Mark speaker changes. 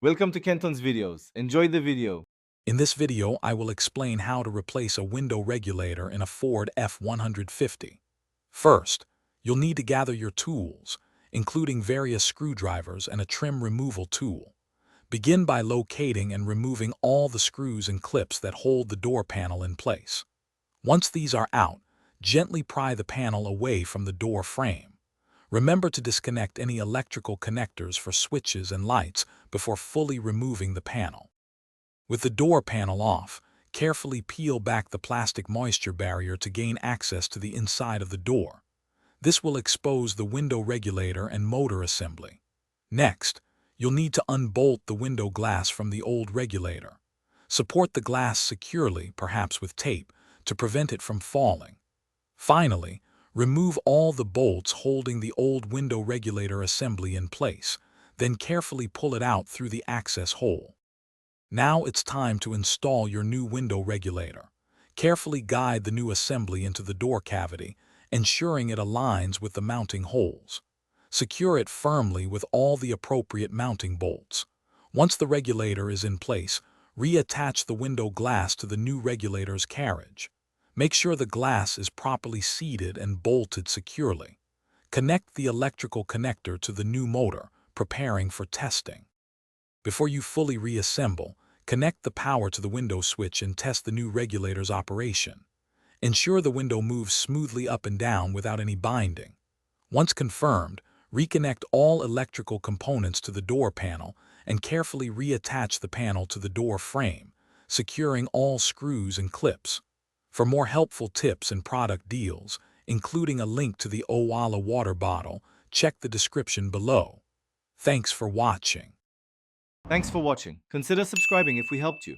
Speaker 1: Welcome to Kenton's videos. Enjoy the video.
Speaker 2: In this video, I will explain how to replace a window regulator in a Ford F150. First, you'll need to gather your tools, including various screwdrivers and a trim removal tool. Begin by locating and removing all the screws and clips that hold the door panel in place. Once these are out, gently pry the panel away from the door frame. Remember to disconnect any electrical connectors for switches and lights before fully removing the panel. With the door panel off, carefully peel back the plastic moisture barrier to gain access to the inside of the door. This will expose the window regulator and motor assembly. Next, you'll need to unbolt the window glass from the old regulator. Support the glass securely, perhaps with tape, to prevent it from falling. Finally, remove all the bolts holding the old window regulator assembly in place, then carefully pull it out through the access hole. Now it's time to install your new window regulator. Carefully guide the new assembly into the door cavity, ensuring it aligns with the mounting holes. Secure it firmly with all the appropriate mounting bolts. Once the regulator is in place, reattach the window glass to the new regulator's carriage. Make sure the glass is properly seated and bolted securely. Connect the electrical connector to the new motor, preparing for testing. Before you fully reassemble, connect the power to the window switch and test the new regulator's operation. Ensure the window moves smoothly up and down without any binding. Once confirmed, reconnect all electrical components to the door panel and carefully reattach the panel to the door frame, securing all screws and clips. For more helpful tips and product deals, including a link to the Owala water bottle, check the description below. Thanks for watching.
Speaker 1: Thanks for watching. Consider subscribing if we helped you.